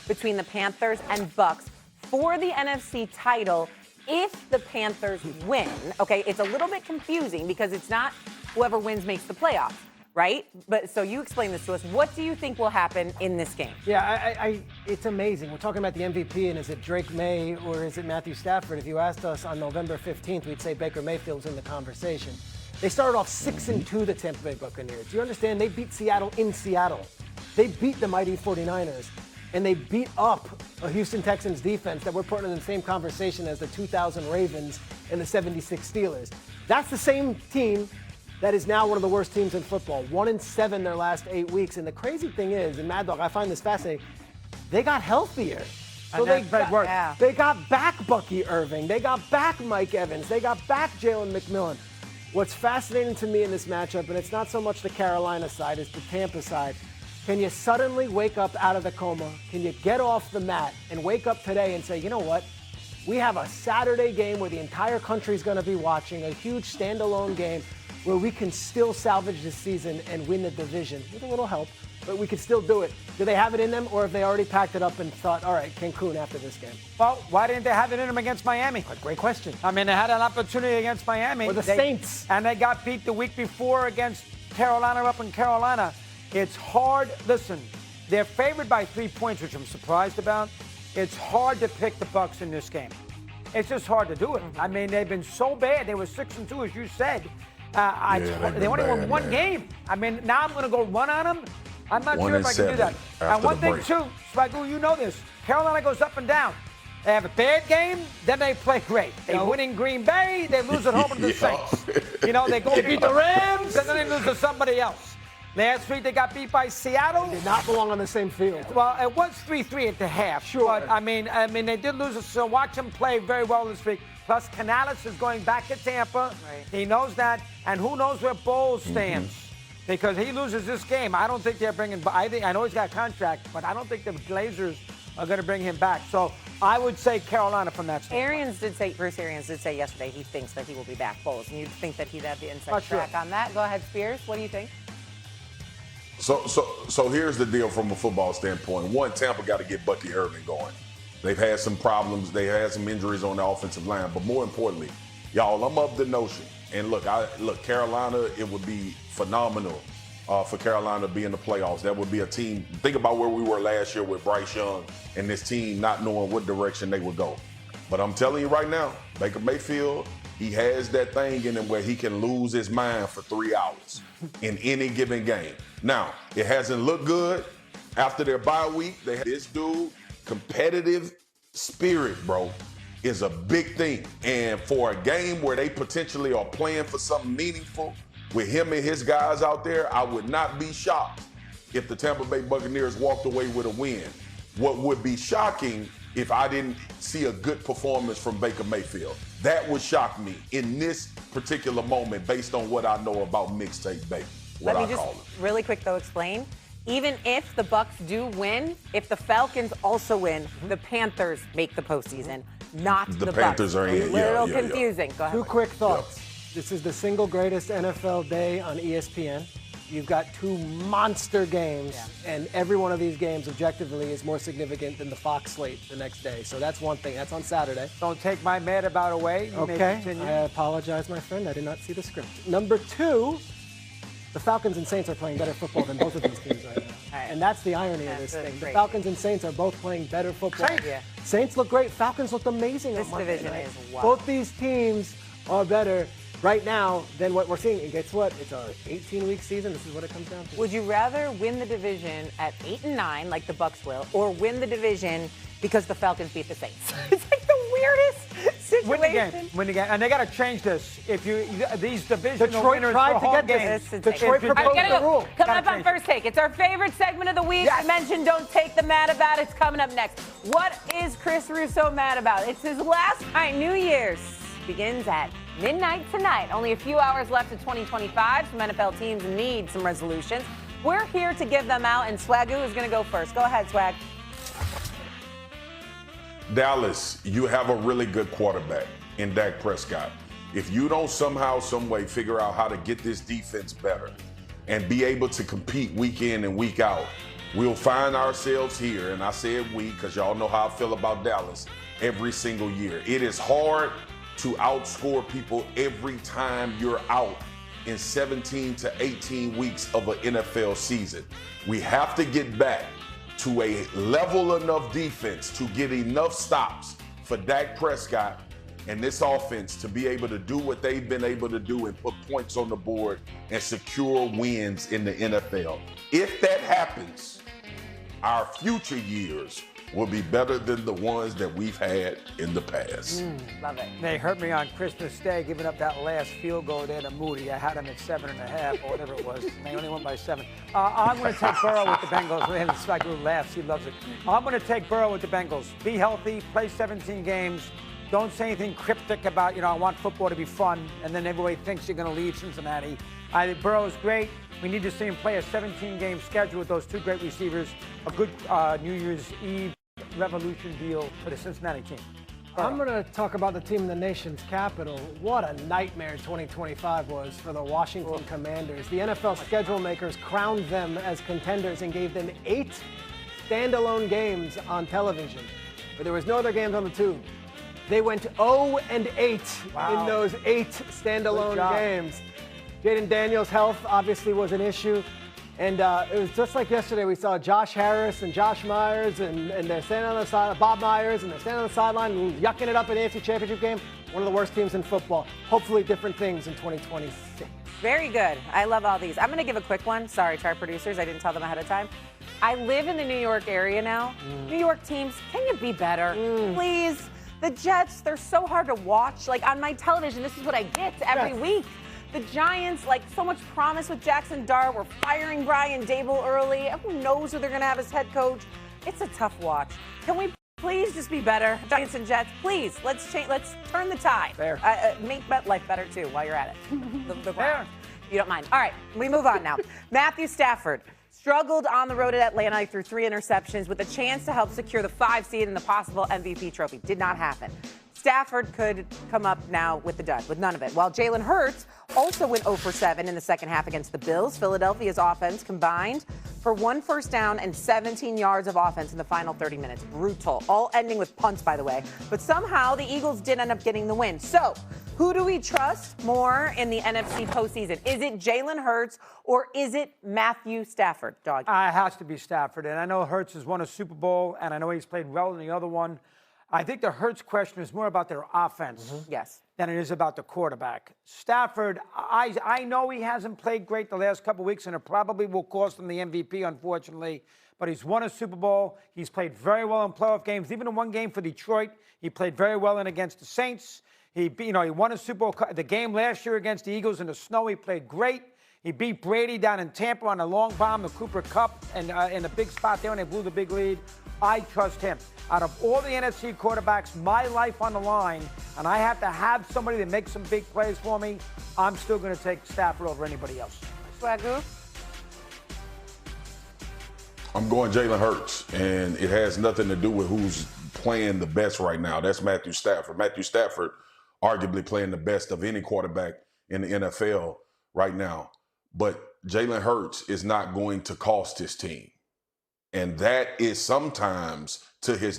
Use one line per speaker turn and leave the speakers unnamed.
between the Panthers and Bucs for the NFC title if the Panthers win. Okay, it's a little bit confusing because it's not whoever wins makes the playoffs, right? But so you explain this to us. What do you think will happen in this game?
Yeah, it's amazing. We're talking about the MVP, and is it Drake May or is it Matthew Stafford? If you asked us on November 15th, we'd say Baker Mayfield's in the conversation. They started off 6-2, the Tampa Bay Buccaneers. Do you understand? They beat Seattle in Seattle. They beat the mighty 49ers, and they beat up a Houston Texans defense that we're putting in the same conversation as the 2000 Ravens and the 76 Steelers. That's the same team that is now one of the worst teams in football. 1-7 their last 8 weeks. And the crazy thing is, and Mad Dog, I find this fascinating, they got healthier. So they got back Bucky Irving. They got back Mike Evans. They got back Jalen McMillan. What's fascinating to me in this matchup, and it's not so much the Carolina side, it's the Tampa side. Can you suddenly wake up out of the coma? Can you get off the mat and wake up today and say, you know what? We have a Saturday game where the entire country's going to be watching, a huge standalone game where we can still salvage this season and win the division with a little help, but we can still do it. Do they have it in them, or have they already packed it up and thought, all right, Cancun after this game?
Well, why didn't they have it in them against Miami?
Great question.
I mean, they had an opportunity against Miami.
Or the Saints.
And they got beat the week before against Carolina up in Carolina. It's hard. Listen, they're favored by 3 points, which I'm surprised about. It's hard to pick the Bucs in this game. It's just hard to do it. I mean, they've been so bad. They were 6-2, as you said. They only won one game. I mean, now I'm going to go run on them. I'm not sure if I can do that. And one thing, too, Swagoo, you know this. Carolina goes up and down. They have a bad game, then they play great. They win in Green Bay, they lose at home to the Saints. You know, they go beat the Rams, and then they lose to somebody else. Last week, they got beat by Seattle.
They did not belong on the same field.
Well, it was 3-3 at the half.
Sure.
But, I mean, they did lose, so watch them play very well this week. Plus, Canales is going back to Tampa. Right. He knows that. And who knows where Bowles stands. Because he loses this game. I don't think they're bringing – I know he's got a contract, but I don't think the Glazers are going to bring him back. So I would say Carolina from that standpoint.
Bruce Arians did say yesterday he thinks that he will be back Bowles. And you'd think that he'd have the inside track on that. Go ahead, Spears. What do you think?
So here's the deal from a football standpoint. One, Tampa got to get Bucky Irving going. They've had some problems. They had some injuries on the offensive line. But more importantly, y'all, I'm of the notion. And look, Carolina, it would be phenomenal for Carolina to be in the playoffs. That would be a team. Think about where we were last year with Bryce Young and this team not knowing what direction they would go. But I'm telling you right now, Baker Mayfield, he has that thing in him where he can lose his mind for 3 hours in any given game. Now, it hasn't looked good after their bye week. They had this dude, competitive spirit, bro, is a big thing. And for a game where they potentially are playing for something meaningful with him and his guys out there, I would not be shocked if the Tampa Bay Buccaneers walked away with a win. What would be shocking if I didn't see a good performance from Baker Mayfield. That would shock me in this particular moment based on what I know about Mixtape Baker,
Let me just really quick, though, explain. Even if the Bucs do win, if the Falcons also win, the Panthers make the postseason, not the Bucs.
The Panthers are in.
A little confusing. Go ahead.
2 quick thoughts. This is the single greatest NFL day on ESPN. You've got 2 monster games, and every one of these games, objectively, is more significant than the Fox slate the next day. So that's one thing. That's on Saturday.
Don't take my mad about away. You
okay. I apologize, my friend. I did not see the script. Number 2, the Falcons and Saints are playing better football than both of these teams right now. Right. And that's the irony of this thing. The Falcons and Saints are both playing better football. Saints look great. Falcons looked amazing
this
on Monday
division
night.
Is wild.
Both these teams are better right now than what we're seeing. And guess what? It's our 18-week season. This is what it comes down to.
Would you rather win the division at 8-9, like the Bucs will, or win the division because the Falcons beat the Saints? It's like the weirdest situation.
Win the game. And they got to change this. If you these divisional
Detroit
winners
tried
for
to
home
get
games.
this. Detroit proposed the rule.
Coming up on First Take, it's our favorite segment of the week. I mentioned Don't Take the Mad About. It's coming up next. What is Chris Russo mad about? It's his last night. New Year's begins at midnight tonight. Only a few hours left of 2025. Some NFL teams need some resolutions. We're here to give them out, and Swagoo is going to go first. Go ahead, Swag.
Dallas, you have a really good quarterback in Dak Prescott. If you don't somehow, some way figure out how to get this defense better and be able to compete week in and week out, we'll find ourselves here, and I said we because y'all know how I feel about Dallas every single year. It is hard to outscore people every time you're out in 17 to 18 weeks of an NFL season. We have to get back to a level enough defense to get enough stops for Dak Prescott and this offense to be able to do what they've been able to do and put points on the board and secure wins in the NFL. If that happens, our future years will be better than the ones that we've had in the past.
Love it.
They hurt me on Christmas Day, giving up that last field goal there to Moody. I had him at 7.5 or whatever it was. And they only won by 7. I'm going to take Burrow with the Bengals. We have this guy who laughs. He loves it. I'm going to take Burrow with the Bengals. Be healthy. Play 17 games. Don't say anything cryptic about, I want football to be fun, and then everybody thinks you're going to leave Cincinnati. I think Burrow is great. We need to see him play a 17-game schedule with those two great receivers. A good New Year's Eve revolution deal for the Cincinnati team.
I'm going to talk about the team in the nation's capital. What a nightmare 2025 was for the Washington Commanders. The NFL schedule makers crowned them as contenders and gave them 8 standalone games on television. But there was no other games on the tube. They went 0-8 in those 8 standalone games. Jaden Daniels' health obviously was an issue. And it was just like yesterday. We saw Josh Harris and Josh Myers, and they're standing on the side, Bob Myers, and they're standing on the sideline, yucking it up in the AFC Championship game. One of the worst teams in football. Hopefully different things in 2026.
Very good. I love all these. I'm going to give a quick one. Sorry to our producers. I didn't tell them ahead of time. I live in the New York area now. New York teams, can you be better? Please. The Jets, they're so hard to watch. Like on my television, this is what I get every week. The Giants, like so much promise with Jackson Dart. We're firing Brian Dable early. Who knows who they're going to have as head coach? It's a tough watch. Can we please just be better? Giants and Jets, please. Let's change. Let's turn the tide.
Fair.
Make life better too while you're at it. the Fair. You don't mind. All right, we move on now. Matthew Stafford struggled on the road at Atlanta. He threw 3 interceptions with a chance to help secure the 5 seed and the possible MVP trophy. Did not happen. Stafford could come up now with the dud, with none of it. While Jalen Hurts also went 0 for 7 in the second half against the Bills. Philadelphia's offense combined for 1 first down and 17 yards of offense in the final 30 minutes. Brutal. All ending with punts, by the way. But somehow the Eagles did end up getting the win. So who do we trust more in the NFC postseason? Is it Jalen Hurts or is it Matthew Stafford, Dog?
It has to be Stafford. And I know Hurts has won a Super Bowl, and I know he's played well in the other one. I think the Hurts question is more about their offense than it is about the quarterback. Stafford, I know he hasn't played great the last couple of weeks, and it probably will cost him the MVP, unfortunately. But he's won a Super Bowl. He's played very well in playoff games. Even in one game for Detroit, he played very well in against the Saints. He won a Super Bowl. The game last year against the Eagles in the snow, he played great. He beat Brady down in Tampa on a long bomb, the Cooper Cup, and in a big spot there when they blew the big lead. I trust him. Out of all the NFC quarterbacks, my life on the line, and I have to have somebody that makes some big plays for me, I'm still going to take Stafford over anybody else.
Swagoo?
I'm going Jalen Hurts, and it has nothing to do with who's playing the best right now. That's Matthew Stafford. Matthew Stafford arguably playing the best of any quarterback in the NFL right now. But Jalen Hurts is not going to cost his team. And that is sometimes to his